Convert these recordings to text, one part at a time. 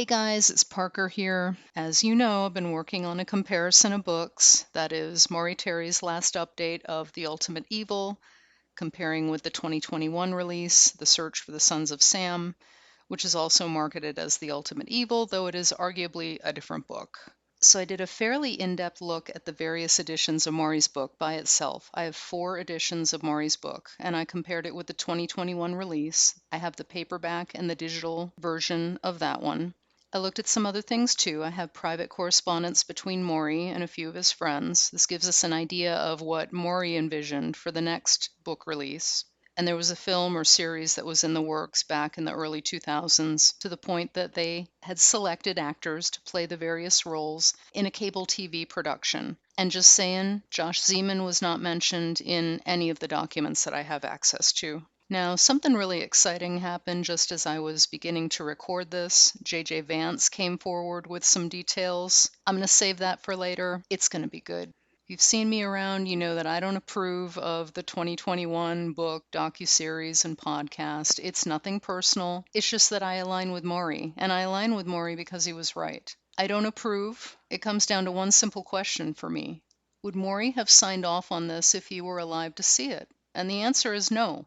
Hey guys, it's Parker here. As you know, I've been working on a comparison of books, that is, Maury Terry's last update of The Ultimate Evil, comparing with the 2021 release, The Search for the Sons of Sam, which is also marketed as The Ultimate Evil, though it is arguably a different book. So I did a fairly in-depth look at the various editions of Maury's book by itself. I have 4 editions of Maury's book, and I compared it with the 2021 release. I have the paperback and the digital version of that one. I looked at some other things too. I have private correspondence between Maury and a few of his friends. This gives us an idea of what Maury envisioned for the next book release. And there was a film or series that was in the works back in the early 2000s, to the point that they had selected actors to play the various roles in a cable TV production. And just saying, Josh Zeman was not mentioned in any of the documents that I have access to. Now, something really exciting happened just as I was beginning to record this. J.J. Vance came forward with some details. I'm going to save that for later. It's going to be good. If you've seen me around, you know that I don't approve of the 2021 book, docuseries, and podcast. It's nothing personal. It's just that I align with Maury, and I align with Maury because he was right. I don't approve. It comes down to one simple question for me. Would Maury have signed off on this if he were alive to see it? And the answer is no.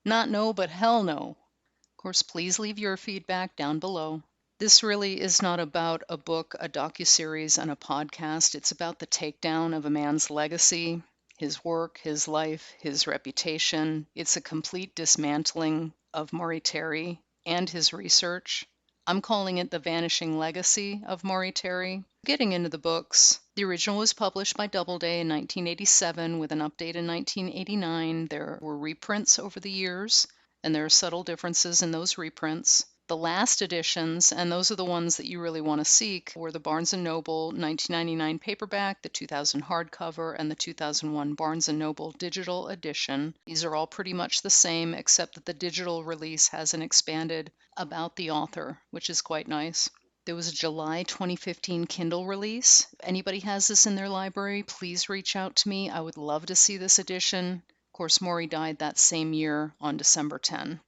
Not no, but hell no. Of course, please leave your feedback down below. This really is not about a book, a docuseries, and a podcast. It's about the takedown of a man's legacy, his work, his life, his reputation. It's a complete dismantling of Maury Terry and his research. I'm calling it the vanishing legacy of Maury Terry. Getting into the books, the original was published by Doubleday in 1987 with an update in 1989. There were reprints over the years, and there are subtle differences in those reprints. The last editions, and those are the ones that you really want to seek, were the Barnes & Noble 1999 paperback, the 2000 hardcover, and the 2001 Barnes & Noble digital edition. These are all pretty much the same, except that the digital release has an expanded about the author, which is quite nice. There was a July 2015 Kindle release. If anybody has this in their library, please reach out to me. I would love to see this edition. Of course, Maury died that same year on December 10.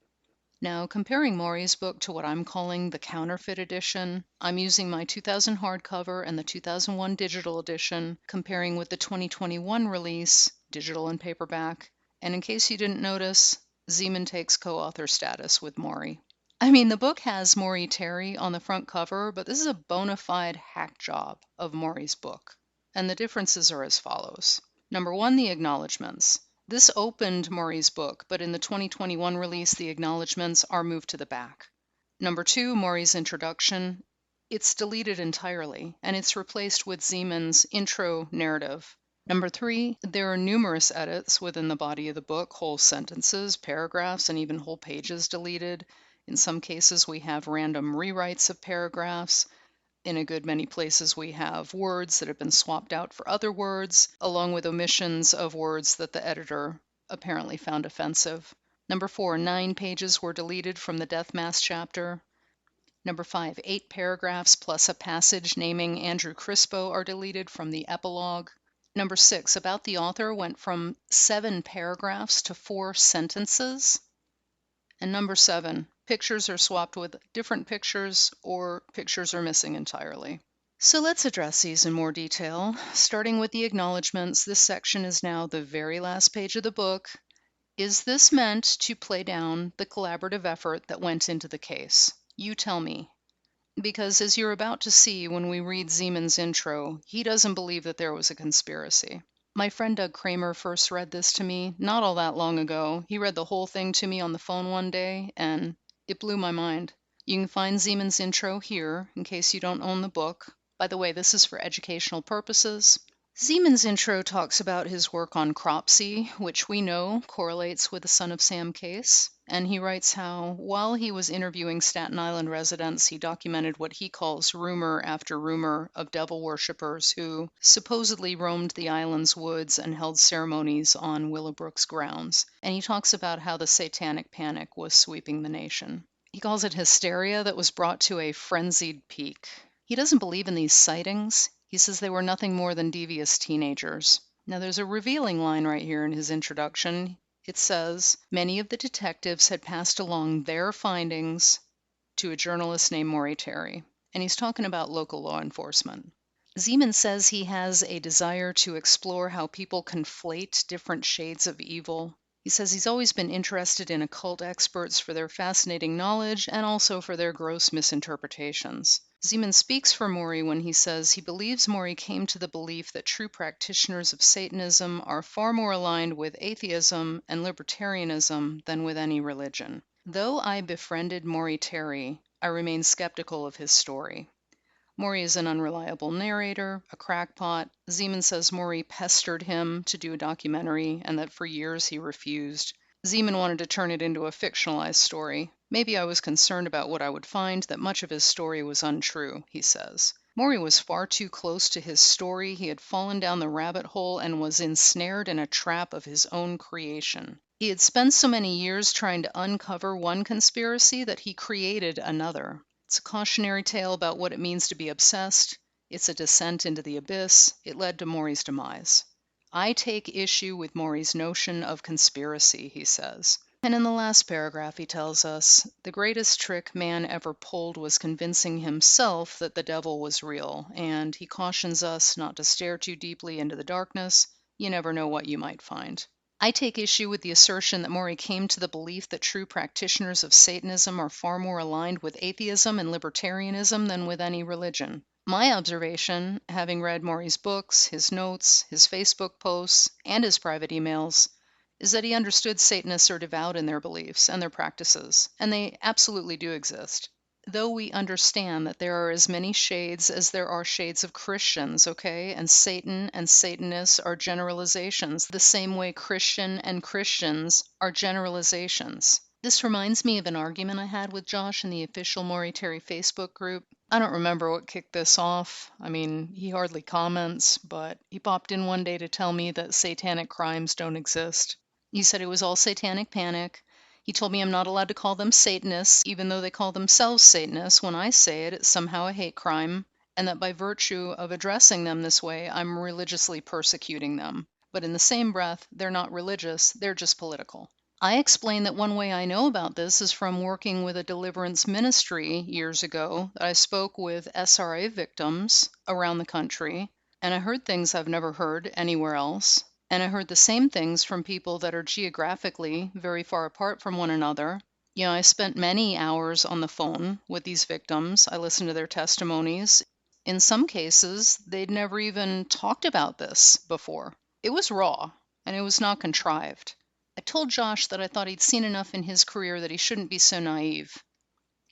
Now, comparing Maury's book to what I'm calling the Counterfeit edition, I'm using my 2000 hardcover and the 2001 digital edition, comparing with the 2021 release, digital and paperback. And in case you didn't notice, Zeman takes co-author status with Maury. I mean, the book has Maury Terry on the front cover, but this is a bona fide hack job of Maury's book. And the differences are as follows. Number 1, the acknowledgments. This opened Maury's book, but in the 2021 release, the acknowledgments are moved to the back. Number 2, Maury's introduction. It's deleted entirely, and it's replaced with Zeman's intro narrative. Number 3, there are numerous edits within the body of the book, whole sentences, paragraphs, and even whole pages deleted. In some cases, we have random rewrites of paragraphs. In a good many places, we have words that have been swapped out for other words, along with omissions of words that the editor apparently found offensive. Number 4, 9 pages were deleted from the Death Mass chapter. Number 5, 8 paragraphs plus a passage naming Andrew Crispo are deleted from the epilogue. Number 6, about the author went from 7 paragraphs to 4 sentences. And number 7, pictures are swapped with different pictures, or pictures are missing entirely. So let's address these in more detail. Starting with the acknowledgments, this section is now the very last page of the book. Is this meant to play down the collaborative effort that went into the case? You tell me. Because as you're about to see when we read Zeman's intro, he doesn't believe that there was a conspiracy. My friend Doug Kramer first read this to me not all that long ago. He read the whole thing to me on the phone one day, and it blew my mind. You can find Zeman's intro here, in case you don't own the book. By the way, this is for educational purposes. Zeman's intro talks about his work on Cropsey, which we know correlates with the Son of Sam case. And he writes how, while he was interviewing Staten Island residents, he documented what he calls rumor after rumor of devil worshippers who supposedly roamed the island's woods and held ceremonies on Willowbrook's grounds. And he talks about how the satanic panic was sweeping the nation. He calls it hysteria that was brought to a frenzied peak. He doesn't believe in these sightings. He says they were nothing more than devious teenagers. Now, there's a revealing line right here in his introduction. It says, many of the detectives had passed along their findings to a journalist named Maury Terry. and he's talking about local law enforcement. Zeman says he has a desire to explore how people conflate different shades of evil. He says he's always been interested in occult experts for their fascinating knowledge and also for their gross misinterpretations. Zeman speaks for Maury when he says he believes Maury came to the belief that true practitioners of Satanism are far more aligned with atheism and libertarianism than with any religion. Though I befriended Maury Terry, I remain skeptical of his story. Maury is an unreliable narrator, a crackpot. Zeman says Maury pestered him to do a documentary and that for years he refused. Zeman wanted to turn it into a fictionalized story. Maybe I was concerned about what I would find, that much of his story was untrue, he says. Maury was far too close to his story. He had fallen down the rabbit hole and was ensnared in a trap of his own creation. He had spent so many years trying to uncover one conspiracy that he created another. It's a cautionary tale about what it means to be obsessed. It's a descent into the abyss. It led to Maury's demise. I take issue with Maury's notion of conspiracy, he says. And in the last paragraph, he tells us, the greatest trick man ever pulled was convincing himself that the devil was real, and he cautions us not to stare too deeply into the darkness. You never know what you might find. I take issue with the assertion that Maury came to the belief that true practitioners of Satanism are far more aligned with atheism and libertarianism than with any religion. My observation, having read Maury's books, his notes, his Facebook posts, and his private emails, is that he understood Satanists are devout in their beliefs and their practices, and they absolutely do exist. Though we understand that there are as many shades as there are shades of Christians, okay? And Satan and Satanists are generalizations, the same way Christian and Christians are generalizations. This reminds me of an argument I had with Josh in the official Maury Terry Facebook group. I don't remember what kicked this off. I mean, he hardly comments, but he popped in one day to tell me that satanic crimes don't exist. He said it was all satanic panic. He told me I'm not allowed to call them Satanists, even though they call themselves Satanists. When I say it, it's somehow a hate crime, and that by virtue of addressing them this way, I'm religiously persecuting them. But in the same breath, they're not religious, they're just political. I explained that one way I know about this is from working with a deliverance ministry years ago, that I spoke with SRA victims around the country, and I heard things I've never heard anywhere else. And I heard the same things from people that are geographically very far apart from one another. You know, I spent many hours on the phone with these victims. I listened to their testimonies. In some cases, they'd never even talked about this before. It was raw, and it was not contrived. I told Josh that I thought he'd seen enough in his career that he shouldn't be so naive.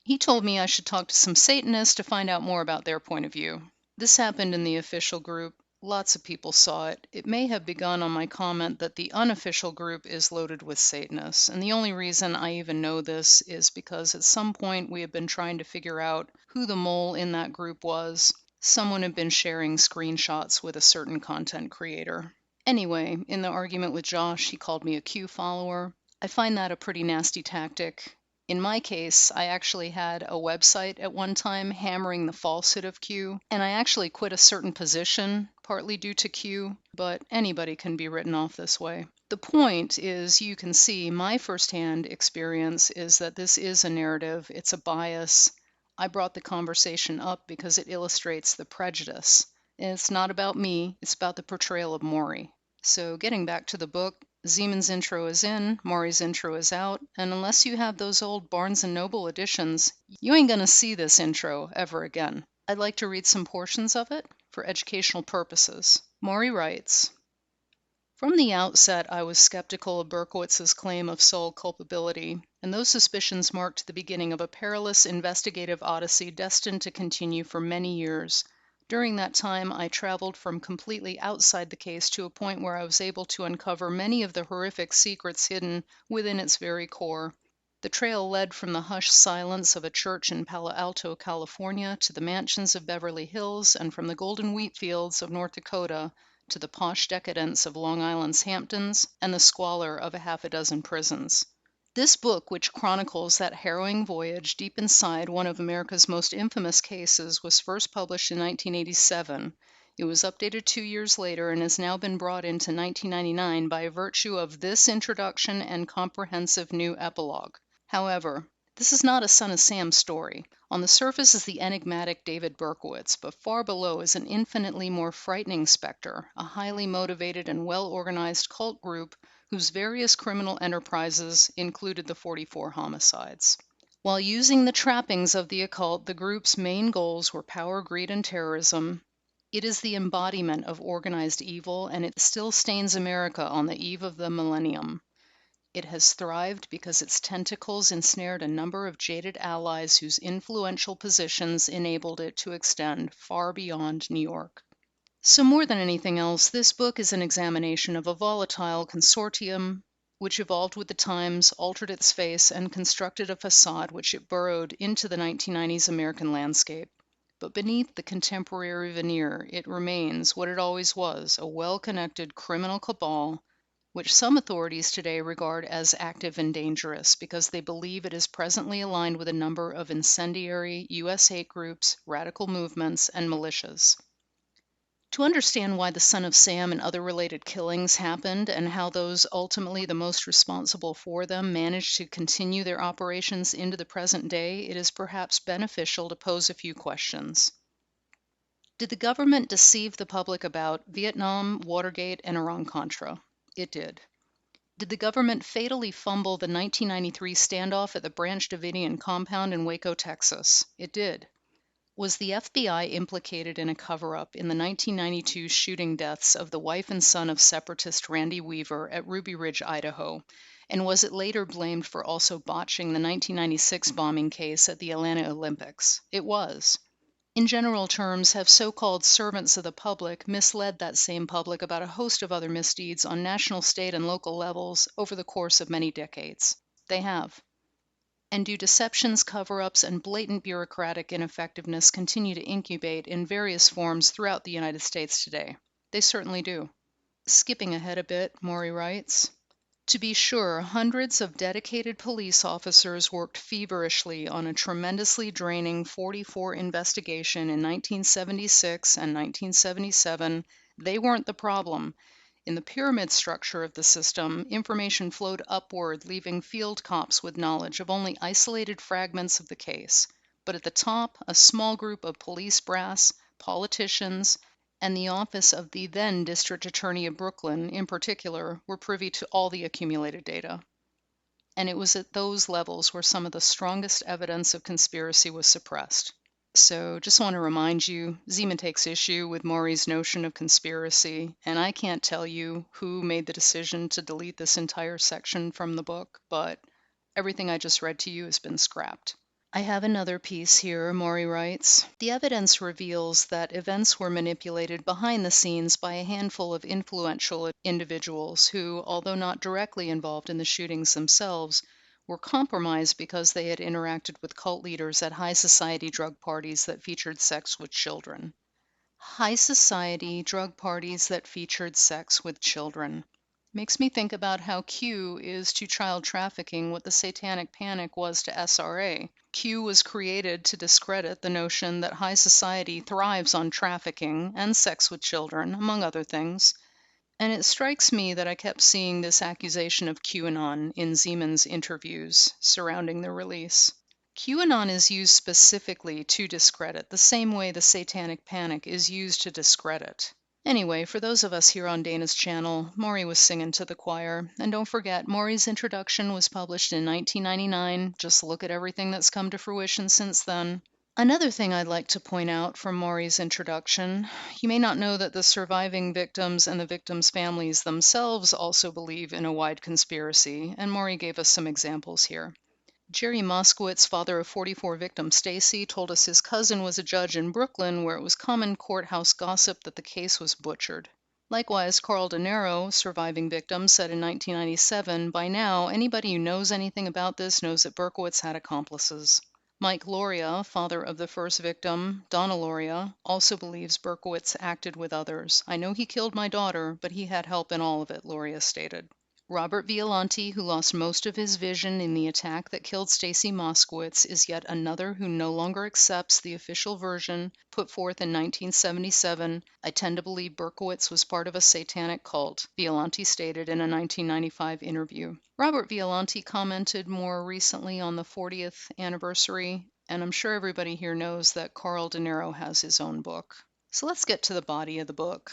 He told me I should talk to some Satanists to find out more about their point of view. This happened in the official group. Lots of people saw it. It may have begun on my comment that the unofficial group is loaded with Satanists, and the only reason I even know this is because at some point we have been trying to figure out who the mole in that group was. Someone had been sharing screenshots with a certain content creator. Anyway, in the argument with Josh, he called me a Q follower. I find that a pretty nasty tactic. In my case, I actually had a website at one time hammering the falsehood of Q, and I actually quit a certain position, partly due to Q, but anybody can be written off this way. The point is, you can see my firsthand experience is that this is a narrative, it's a bias. I brought the conversation up because it illustrates the prejudice. And it's not about me, it's about the portrayal of Maury. So getting back to the book, Zeman's intro is in, Maury's intro is out, and unless you have those old Barnes & Noble editions, you ain't gonna see this intro ever again. I'd like to read some portions of it for educational purposes. Maury writes, from the outset, I was skeptical of Berkowitz's claim of sole culpability, and those suspicions marked the beginning of a perilous investigative odyssey destined to continue for many years. During that time, I traveled from completely outside the case to a point where I was able to uncover many of the horrific secrets hidden within its very core. The trail led from the hushed silence of a church in Palo Alto, California, to the mansions of Beverly Hills, and from the golden wheat fields of North Dakota to the posh decadence of Long Island's Hamptons and the squalor of a half a dozen prisons. This book, which chronicles that harrowing voyage deep inside one of America's most infamous cases, was first published in 1987. It was updated 2 years later and has now been brought into 1999 by virtue of this introduction and comprehensive new epilogue. However, This is not a Son of Sam story. On the surface is the enigmatic David Berkowitz, but far below is an infinitely more frightening specter, a highly motivated and well-organized cult group whose various criminal enterprises included the 44 homicides. While using the trappings of the occult, the group's main goals were power, greed, and terrorism. It is the embodiment of organized evil, and it still stains America on the eve of the millennium. It has thrived because its tentacles ensnared a number of jaded allies whose influential positions enabled it to extend far beyond New York. So, more than anything else, this book is an examination of a volatile consortium which evolved with the times, altered its face, and constructed a facade which it burrowed into the 1990s American landscape. But beneath the contemporary veneer, it remains what it always was, a well-connected criminal cabal which some authorities today regard as active and dangerous because they believe it is presently aligned with a number of incendiary U.S. hate groups, radical movements, and militias. To understand why the Son of Sam and other related killings happened and how those ultimately the most responsible for them managed to continue their operations into the present day, it is perhaps beneficial to pose a few questions. Did the government deceive the public about Vietnam, Watergate, and Iran-Contra? It did. Did the government fatally fumble the 1993 standoff at the Branch Davidian compound in Waco, Texas? It did. Was the FBI implicated in a cover-up in the 1992 shooting deaths of the wife and son of separatist Randy Weaver at Ruby Ridge, Idaho? And was it later blamed for also botching the 1996 bombing case at the Atlanta Olympics? It was. In general terms, have so-called servants of the public misled that same public about a host of other misdeeds on national, state, and local levels over the course of many decades? They have. And do deceptions, cover-ups, and blatant bureaucratic ineffectiveness continue to incubate in various forms throughout the United States today? They certainly do. Skipping ahead a bit, Maury writes, to be sure, hundreds of dedicated police officers worked feverishly on a tremendously draining 44 investigation in 1976 and 1977. They weren't the problem. In the pyramid structure of the system, information flowed upward, leaving field cops with knowledge of only isolated fragments of the case. But at the top, a small group of police brass, politicians, and the office of the then District Attorney of Brooklyn, in particular, were privy to all the accumulated data. And it was at those levels where some of the strongest evidence of conspiracy was suppressed. So just want to remind you, Zeman takes issue with Maury's notion of conspiracy, and I can't tell you who made the decision to delete this entire section from the book, but everything I just read to you has been scrapped. I have another piece here, Maury writes. The evidence reveals that events were manipulated behind the scenes by a handful of influential individuals who, although not directly involved in the shootings themselves, were compromised because they had interacted with cult leaders at high society drug parties that featured sex with children. High society drug parties that featured sex with children. Makes me think about how Q is to child trafficking what the Satanic Panic was to SRA. Q was created to discredit the notion that high society thrives on trafficking and sex with children, among other things. And it strikes me that I kept seeing this accusation of QAnon in Zeman's interviews surrounding the release. QAnon is used specifically to discredit, the same way the Satanic Panic is used to discredit. Anyway, for those of us here on Dana's channel, Maury was singing to the choir. And don't forget, Maury's introduction was published in 1999. Just look at everything that's come to fruition since then. Another thing I'd like to point out from Maury's introduction, you may not know that the surviving victims and the victims' families themselves also believe in a wide conspiracy, and Maury gave us some examples here. Jerry Moskowitz, father of 44 victim Stacy, told us his cousin was a judge in Brooklyn where it was common courthouse gossip that the case was butchered. Likewise, Carl De Niro, surviving victim, said in 1997, by now, anybody who knows anything about this knows that Berkowitz had accomplices. Mike Loria, father of the first victim, Donna Loria, also believes Berkowitz acted with others. I know he killed my daughter, but he had help in all of it, Loria stated. Robert Violante, who lost most of his vision in the attack that killed Stacy Moskowitz, is yet another who no longer accepts the official version put forth in 1977. I tend to believe Berkowitz was part of a satanic cult, Violante stated in a 1995 interview. Robert Violante commented more recently on the 40th anniversary, and I'm sure everybody here knows that Carl De Niro has his own book. So let's get to the body of the book.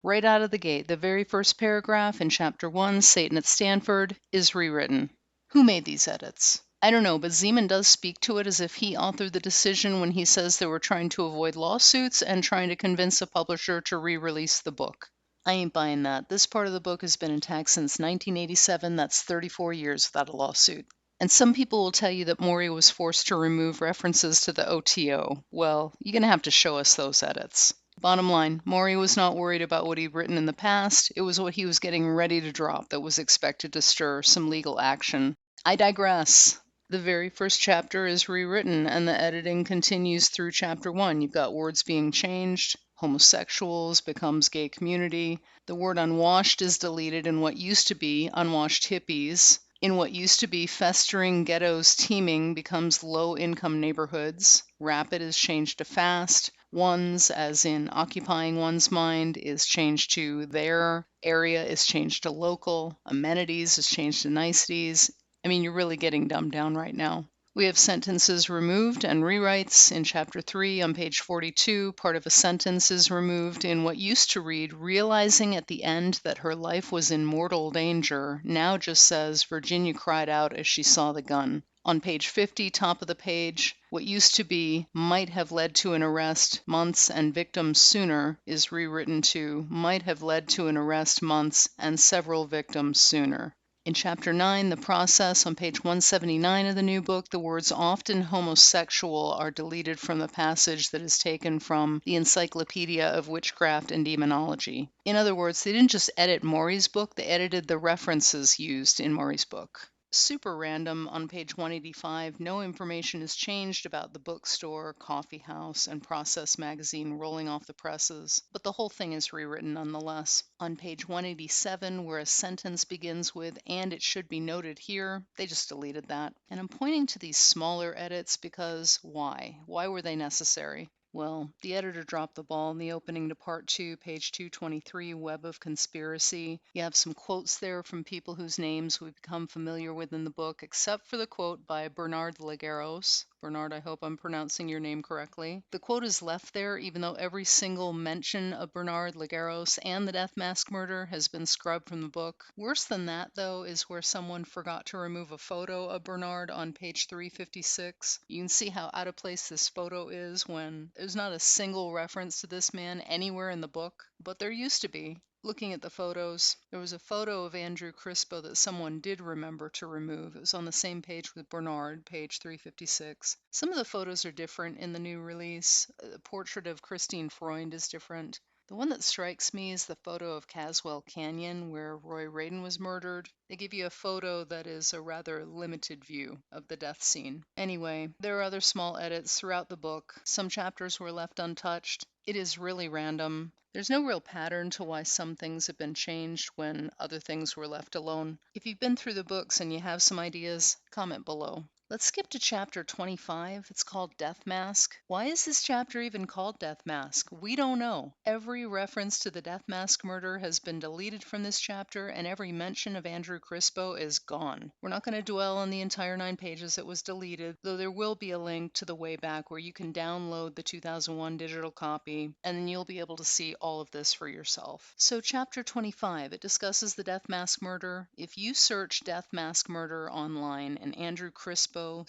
Right out of the gate, the very first paragraph in Chapter 1, Satan at Stanford, is rewritten. Who made these edits? I don't know, but Zeman does speak to it as if he authored the decision when he says they were trying to avoid lawsuits and trying to convince a publisher to re-release the book. I ain't buying that. This part of the book has been intact since 1987. That's 34 years without a lawsuit. And some people will tell you that Maury was forced to remove references to the OTO. Well, you're going to have to show us those edits. Bottom line, Maury was not worried about what he'd written in the past. It was what he was getting ready to drop that was expected to stir some legal action. I digress. The very first chapter is rewritten, and the editing continues through Chapter 1. You've got words being changed. Homosexuals becomes gay community. The word unwashed is deleted in what used to be unwashed hippies. In what used to be festering ghettos teeming becomes low-income neighborhoods. Rapid is changed to fast. One's, as in occupying one's mind, is changed to their. Area is changed to local. Amenities is changed to niceties. I mean, you're really getting dumbed down right now. We have sentences removed and rewrites. In Chapter 3, on page 42, part of a sentence is removed in what used to read, realizing at the end that her life was in mortal danger, now just says, Virginia cried out as she saw the gun. On page 50, top of the page, what used to be might have led to an arrest months and victims sooner is rewritten to might have led to an arrest months and several victims sooner. In Chapter 9, The Process, on page 179 of the new book, the words often homosexual are deleted from the passage that is taken from the Encyclopedia of Witchcraft and Demonology. In other words, they didn't just edit Maury's book, they edited the references used in Maury's book. Super random, on page 185, no information is changed about the bookstore, coffee house, and Process magazine rolling off the presses, but the whole thing is rewritten nonetheless. On page 187, where a sentence begins with, and it should be noted here, they just deleted that. And I'm pointing to these smaller edits because why? Why were they necessary? Well, the editor dropped the ball in the opening to Part 2, page 223, Web of Conspiracy. You have some quotes there from people whose names we've become familiar with in the book, except for the quote by Bernard Legaros. Bernard, I hope I'm pronouncing your name correctly. The quote is left there even though every single mention of Bernard Legaros and the death mask murder has been scrubbed from the book. Worse than that, though, is where someone forgot to remove a photo of Bernard on page 356. You can see how out of place this photo is when there's not a single reference to this man anywhere in the book, but there used to be. Looking at the photos, there was a photo of Andrew Crispo that someone did remember to remove. It was on the same page with Bernard, page 356. Some of the photos are different in the new release. The portrait of Christine Freund is different. The one that strikes me is the photo of Caswell Canyon, where Roy Radin was murdered. They give you a photo that is a rather limited view of the death scene. Anyway, there are other small edits throughout the book. Some chapters were left untouched. It is really random. There's no real pattern to why some things have been changed when other things were left alone. If you've been through the books and you have some ideas, comment below. Let's skip to chapter 25. It's called Death Mask. Why is this chapter even called Death Mask? We don't know. Every reference to the Death Mask murder has been deleted from this chapter, and every mention of Andrew Crispo is gone. We're not going to dwell on the entire 9 pages that was deleted, though there will be a link to the way back where you can download the 2001 digital copy, and then you'll be able to see all of this for yourself. So chapter 25, it discusses the Death Mask murder. If you search Death Mask murder online and Andrew Crispo, Crispo,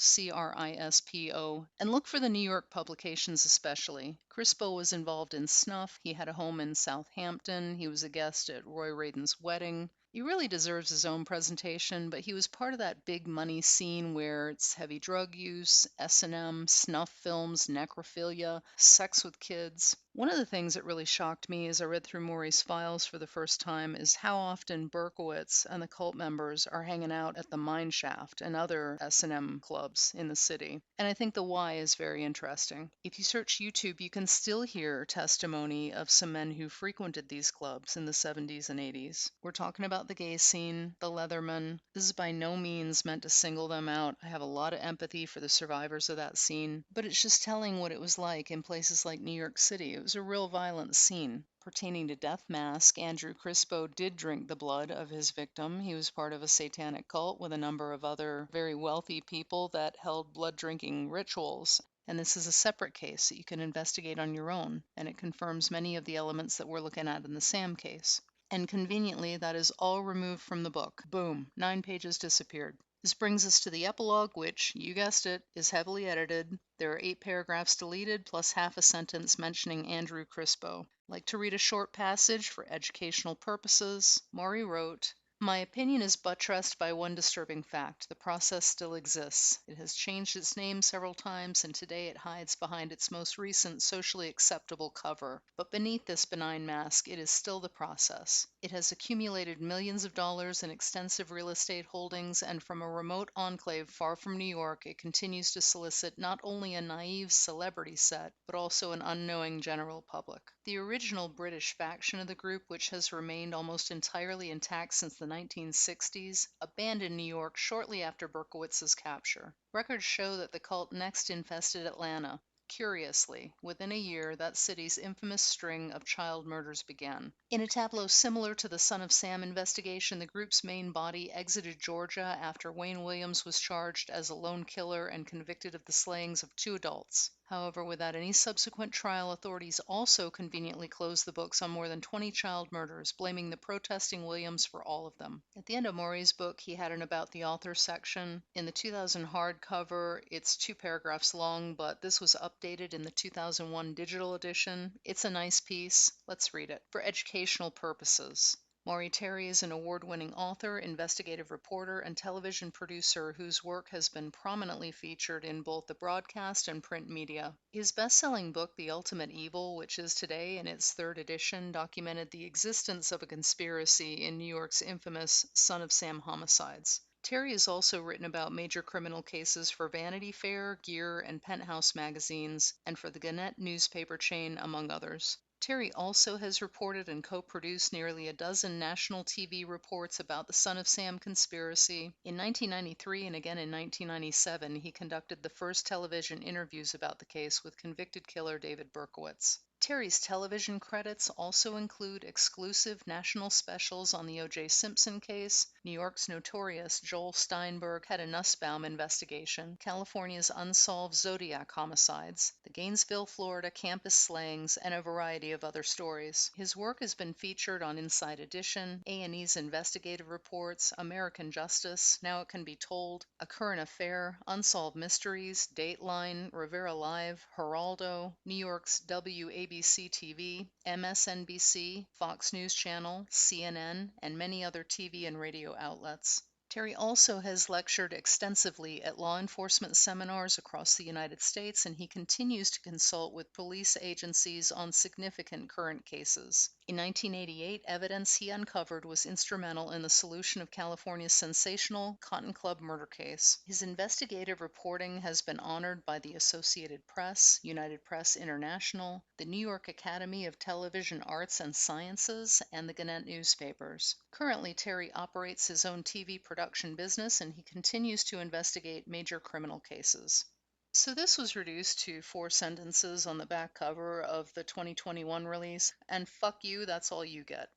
and look for the New York publications especially. Crispo was involved in snuff. He had a home in Southampton. He was a guest at Roy Radin's wedding. He really deserves his own presentation, but he was part of that big money scene where it's heavy drug use, S&M, snuff films, necrophilia, sex with kids. One of the things that really shocked me as I read through Maury's files for the first time is how often Berkowitz and the cult members are hanging out at the Mine Shaft and other S&M clubs in the city. And I think the why is very interesting. If you search YouTube, you can still hear testimony of some men who frequented these clubs in the 70s and 80s. We're talking about the gay scene, the Leathermen. This is by no means meant to single them out. I have a lot of empathy for the survivors of that scene, but it's just telling what it was like in places like New York City. It was a real violent scene. Pertaining to Death Mask, Andrew Crispo did drink the blood of his victim. He was part of a satanic cult with a number of other very wealthy people that held blood drinking rituals. And this is a separate case that you can investigate on your own, and it confirms many of the elements that we're looking at in the Sam case. And conveniently, that is all removed from the book. Boom, 9 pages disappeared. This brings us to the epilogue, which, you guessed it, is heavily edited. There are 8 paragraphs deleted, plus half a sentence mentioning Andrew Crispo. Like to read a short passage for educational purposes. Maury wrote, "My opinion is buttressed by one disturbing fact. The process still exists. It has changed its name several times, and today it hides behind its most recent socially acceptable cover. But beneath this benign mask, it is still the process. It has accumulated millions of dollars in extensive real estate holdings, and from a remote enclave far from New York, it continues to solicit not only a naive celebrity set, but also an unknowing general public. The original British faction of the group, which has remained almost entirely intact since the 1960s, abandoned New York shortly after Berkowitz's capture. Records show that the cult next infested Atlanta. Curiously, within a year, that city's infamous string of child murders began. In a tableau similar to the Son of Sam investigation, the group's main body exited Georgia after Wayne Williams was charged as a lone killer and convicted of the slayings of 2 adults. However, without any subsequent trial, authorities also conveniently closed the books on more than 20 child murders, blaming the protesting Williams for all of them. At the end of Maury's book, he had an About the Author section. In the 2000 hardcover, it's 2 paragraphs long, but this was updated in the 2001 digital edition. It's a nice piece. Let's read it. For educational purposes. Maury Terry is an award-winning author, investigative reporter, and television producer whose work has been prominently featured in both the broadcast and print media. His best-selling book, The Ultimate Evil, which is today in its 3rd edition, documented the existence of a conspiracy in New York's infamous Son of Sam homicides. Terry has also written about major criminal cases for Vanity Fair, Gear, and Penthouse magazines, and for the Gannett newspaper chain, among others. Terry also has reported and co-produced nearly a dozen national TV reports about the Son of Sam conspiracy. In 1993 and again in 1997, he conducted the first television interviews about the case with convicted killer David Berkowitz. Terry's television credits also include exclusive national specials on the O.J. Simpson case, New York's notorious Joel Steinberg Hedda Nussbaum investigation, California's unsolved Zodiac homicides, the Gainesville, Florida campus slayings, and a variety of other stories. His work has been featured on Inside Edition, A&E's Investigative Reports, American Justice, Now It Can Be Told, A Current Affair, Unsolved Mysteries, Dateline, Rivera Live, Geraldo, New York's WABC TV, MSNBC, Fox News Channel, CNN, and many other TV and radio outlets. Terry also has lectured extensively at law enforcement seminars across the United States, and he continues to consult with police agencies on significant current cases. In 1988, evidence he uncovered was instrumental in the solution of California's sensational Cotton Club murder case. His investigative reporting has been honored by the Associated Press, United Press International, the New York Academy of Television Arts and Sciences, and the Gannett newspapers. Currently, Terry operates his own TV production business, and he continues to investigate major criminal cases. So this was reduced to 4 sentences on the back cover of the 2021 release, and fuck you, that's all you get.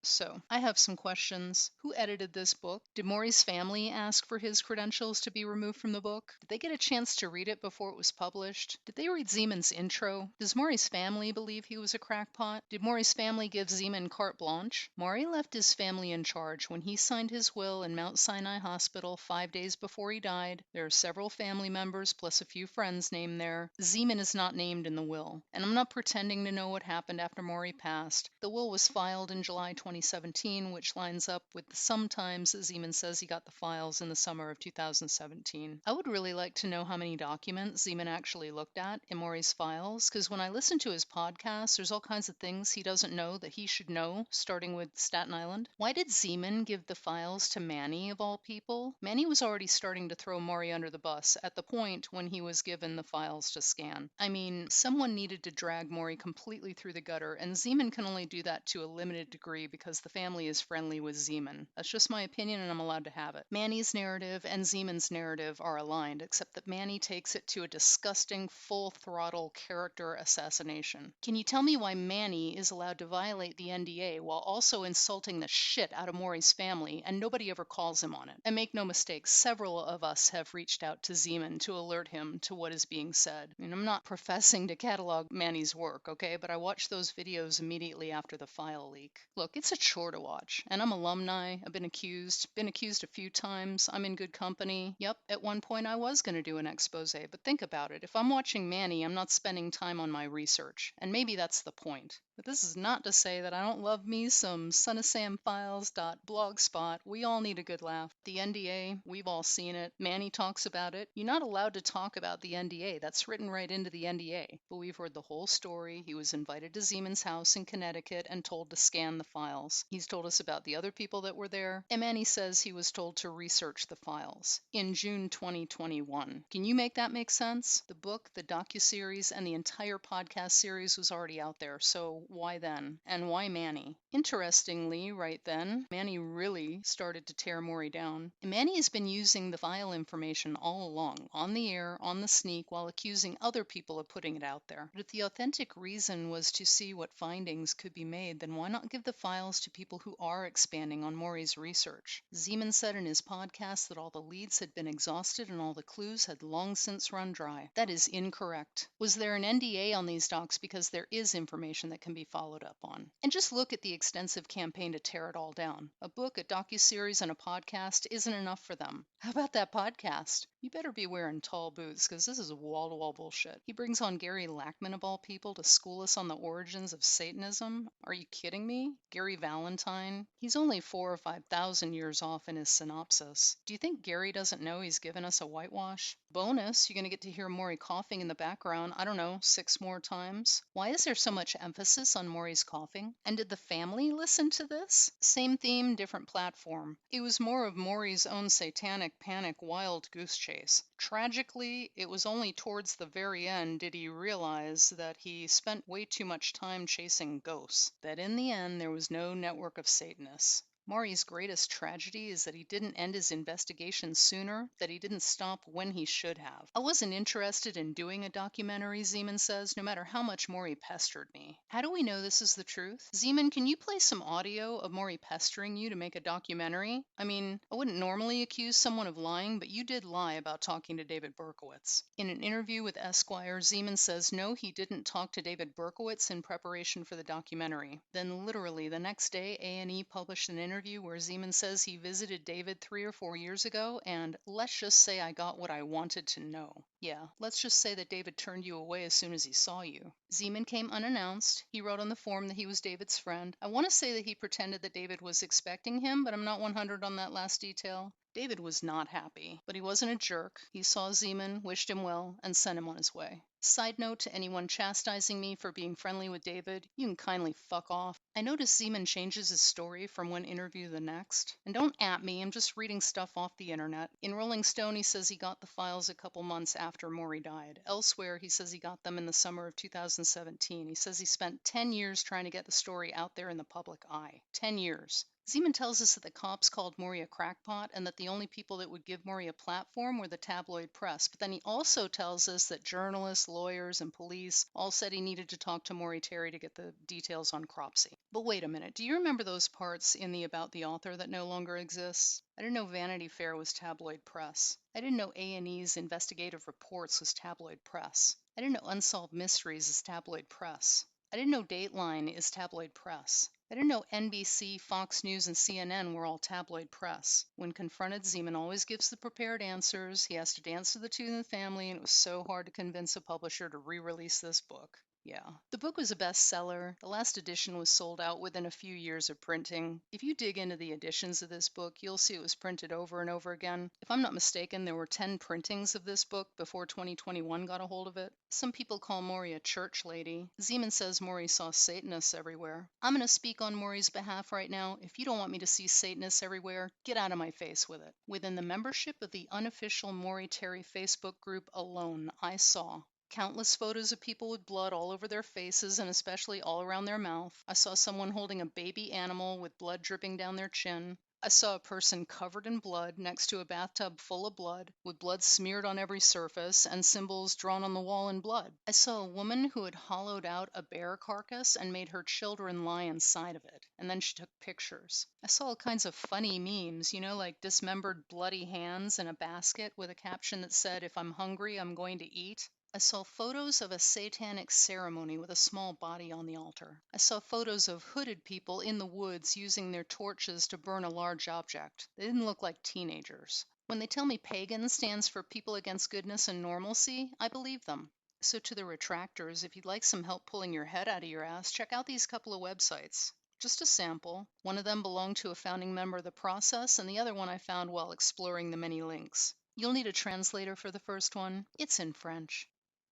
So, I have some questions. Who edited this book? Did Maury's family ask for his credentials to be removed from the book? Did they get a chance to read it before it was published? Did they read Zeman's intro? Does Maury's family believe he was a crackpot? Did Maury's family give Zeman carte blanche? Maury left his family in charge when he signed his will in Mount Sinai Hospital 5 days before he died. There are several family members plus a few friends named there. Zeman is not named in the will. And I'm not pretending to know what happened after Maury passed. The will was filed in July 2020. 2017, which lines up with the sometimes Zeman says he got the files in the summer of 2017. I would really like to know how many documents Zeman actually looked at in Maury's files, because when I listen to his podcast, there's all kinds of things he doesn't know that he should know, starting with Staten Island. Why did Zeman give the files to Manny, of all people? Manny was already starting to throw Maury under the bus at the point when he was given the files to scan. I mean, someone needed to drag Maury completely through the gutter, and Zeman can only do that to a limited degree because the family is friendly with Zeman. That's just my opinion, and I'm allowed to have it. Manny's narrative and Zeman's narrative are aligned, except that Manny takes it to a disgusting, full-throttle character assassination. Can you tell me why Manny is allowed to violate the NDA while also insulting the shit out of Maury's family, and nobody ever calls him on it? And make no mistake, several of us have reached out to Zeman to alert him to what is being said. I mean, I'm not professing to catalog Manny's work, okay, but I watched those videos immediately after the file leak. Look, it's a chore to watch, and I'm alumni. I've been accused a few times. I'm in good company. Yep, at one point I was going to do an expose, but think about it. If I'm watching Manny, I'm not spending time on my research, and maybe that's the point. But this is not to say that I don't love me some sonofsamfiles.blogspot. We all need a good laugh. The NDA, we've all seen it. Manny talks about it. You're not allowed to talk about the NDA. That's written right into the NDA. But we've heard the whole story. He was invited to Zeman's house in Connecticut and told to scan the files. He's told us about the other people that were there. And Manny says he was told to research the files in June 2021. Can you make that make sense? The book, the docuseries, and the entire podcast series was already out there, so why then? And why Manny? Interestingly, right then, Manny really started to tear Maury down. And Manny has been using the file information all along, on the air, on the sneak, while accusing other people of putting it out there. But if the authentic reason was to see what findings could be made, then why not give the files to people who are expanding on Maury's research? Zeman said in his podcast that all the leads had been exhausted and all the clues had long since run dry. That is incorrect. Was there an NDA on these docs because there is information that can be followed up on? And just look at the extensive campaign to tear it all down. A book, a docuseries, and a podcast isn't enough for them. How about that podcast? You better be wearing tall boots, because this is wall-to-wall bullshit. He brings on Gary Lackman, of all people, to school us on the origins of Satanism. Are you kidding me? Gary Valentine? He's only 4,000 or 5,000 years off in his synopsis. Do you think Gary doesn't know he's given us a whitewash? Bonus, you're going to get to hear Maury coughing in the background, I don't know, 6 more times. Why is there so much emphasis on Maury's coughing? And did the family listen to this? Same theme, different platform. It was more of Maury's own satanic panic wild goose chase. Tragically, it was only towards the very end did he realize that he spent way too much time chasing ghosts, that in the end there was no network of Satanists. Maury's greatest tragedy is that he didn't end his investigation sooner, that he didn't stop when he should have. I wasn't interested in doing a documentary, Zeman says, no matter how much Maury pestered me. How do we know this is the truth? Zeman, can you play some audio of Maury pestering you to make a documentary? I mean, I wouldn't normally accuse someone of lying, but you did lie about talking to David Berkowitz. In an interview with Esquire, Zeman says no, he didn't talk to David Berkowitz in preparation for the documentary. Then literally the next day, A&E published an interview where Zeman says he visited David 3 or 4 years ago, and let's just say I got what I wanted to know. Yeah, let's just say that David turned you away as soon as he saw you. Zeman came unannounced. He wrote on the form that he was David's friend. I want to say that he pretended that David was expecting him, but I'm not 100 on that last detail. David was not happy, but he wasn't a jerk. He saw Zeman, wished him well, and sent him on his way. Side note to anyone chastising me for being friendly with David, you can kindly fuck off. I noticed Zeman changes his story from one interview to the next. And don't at me, I'm just reading stuff off the internet. In Rolling Stone, he says he got the files a couple months after Maury died. Elsewhere, he says he got them in the summer of 2017. He says he spent 10 years trying to get the story out there in the public eye. 10 years. Zeman tells us that the cops called Maury a crackpot and that the only people that would give Maury a platform were the tabloid press. But then he also tells us that journalists, lawyers, and police all said he needed to talk to Maury Terry to get the details on Cropsey. But wait a minute, do you remember those parts in the About the Author that no longer exists? I didn't know Vanity Fair was tabloid press. I didn't know A&E's Investigative Reports was tabloid press. I didn't know Unsolved Mysteries is tabloid press. I didn't know Dateline is tabloid press. I didn't know NBC, Fox News, and CNN were all tabloid press. When confronted, Zeman always gives the prepared answers. He has to dance to the tune of the family, and it was so hard to convince a publisher to re-release this book. Yeah, the book was a bestseller. The last edition was sold out within a few years of printing. If you dig into the editions of this book, you'll see it was printed over and over again. If I'm not mistaken, there were 10 printings of this book before 2021 got a hold of it. Some people call Maury a church lady. Zeman says Maury saw Satanists everywhere. I'm going to speak on Maury's behalf right now. If you don't want me to see Satanists everywhere, get out of my face with it. Within the membership of the unofficial Maury Terry Facebook group alone, I saw countless photos of people with blood all over their faces and especially all around their mouth. I saw someone holding a baby animal with blood dripping down their chin. I saw a person covered in blood next to a bathtub full of blood, with blood smeared on every surface and symbols drawn on the wall in blood. I saw a woman who had hollowed out a bear carcass and made her children lie inside of it, and then she took pictures. I saw all kinds of funny memes, like dismembered bloody hands in a basket with a caption that said, "If I'm hungry, I'm going to eat." I saw photos of a satanic ceremony with a small body on the altar. I saw photos of hooded people in the woods using their torches to burn a large object. They didn't look like teenagers. When they tell me pagan stands for people against goodness and normalcy, I believe them. So to the retractors, if you'd like some help pulling your head out of your ass, check out these couple of websites. Just a sample. One of them belonged to a founding member of the process, and the other one I found while exploring the many links. You'll need a translator for the first one. It's in French.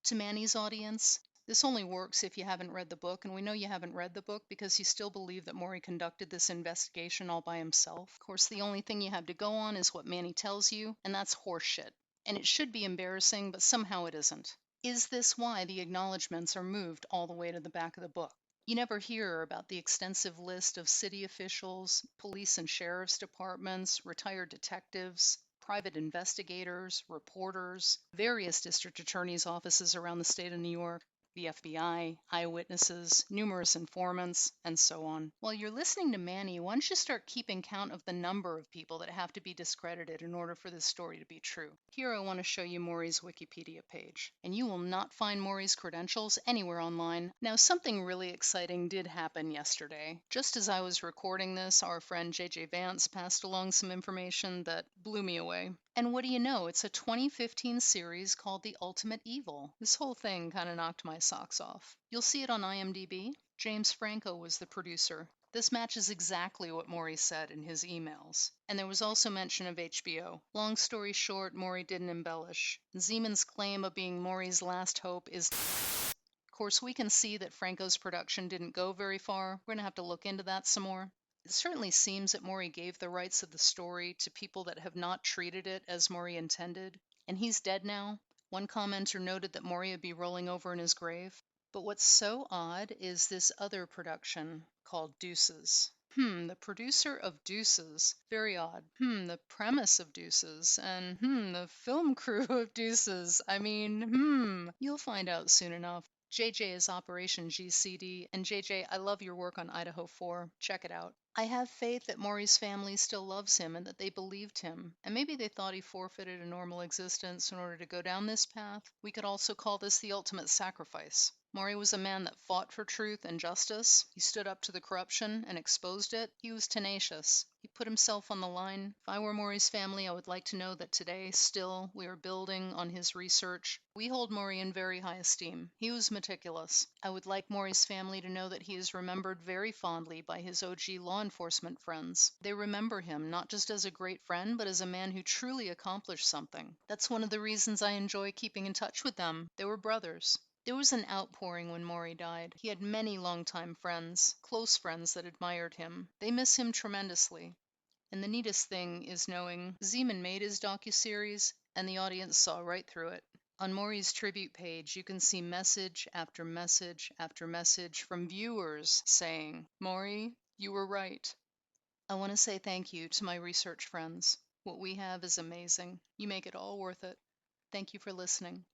To Manny's audience, this only works if you haven't read the book, and we know you haven't read the book because you still believe that Maury conducted this investigation all by himself. Of course, the only thing you have to go on is what Manny tells you, and that's horseshit. And it should be embarrassing, but somehow it isn't. Is this why the acknowledgments are moved all the way to the back of the book? You never hear about the extensive list of city officials, police and sheriff's departments, retired detectives, private investigators, reporters, various district attorneys' offices around the state of New York, the FBI, eyewitnesses, numerous informants, and so on. While you're listening to Manny, why don't you start keeping count of the number of people that have to be discredited in order for this story to be true? Here I want to show you Maury's Wikipedia page, and you will not find Maury's credentials anywhere online. Now, something really exciting did happen yesterday. Just as I was recording this, our friend JJ Vance passed along some information that blew me away. And what do you know? It's a 2015 series called The Ultimate Evil. This whole thing kind of knocked my socks off. You'll see it on IMDb. James Franco was the producer. This matches exactly what Maury said in his emails. And there was also mention of HBO. Long story short, Maury didn't embellish. Zeman's claim of being Maury's last hope is... Of course, we can see that Franco's production didn't go very far. We're going to have to look into that some more. It certainly seems that Maury gave the rights of the story to people that have not treated it as Maury intended. And he's dead now. One commenter noted that Maury would be rolling over in his grave. But what's so odd is this other production called Deuces. The producer of Deuces. Very odd. The premise of Deuces. And the film crew of Deuces. You'll find out soon enough. JJ is Operation GCD, and JJ, I love your work on Idaho 4. Check it out. I have faith that Maury's family still loves him and that they believed him, and maybe they thought he forfeited a normal existence in order to go down this path. We could also call this the ultimate sacrifice. Maury was a man that fought for truth and justice. He stood up to the corruption and exposed it. He was tenacious. He put himself on the line. If I were Maury's family, I would like to know that today, still, we are building on his research. We hold Maury in very high esteem. He was meticulous. I would like Maury's family to know that he is remembered very fondly by his OG law enforcement friends. They remember him not just as a great friend, but as a man who truly accomplished something. That's one of the reasons I enjoy keeping in touch with them. They were brothers. There was an outpouring when Maury died. He had many longtime friends, close friends that admired him. They miss him tremendously. And the neatest thing is knowing Zeman made his docuseries, and the audience saw right through it. On Maury's tribute page, you can see message after message after message from viewers saying, "Maury, you were right." I want to say thank you to my research friends. What we have is amazing. You make it all worth it. Thank you for listening.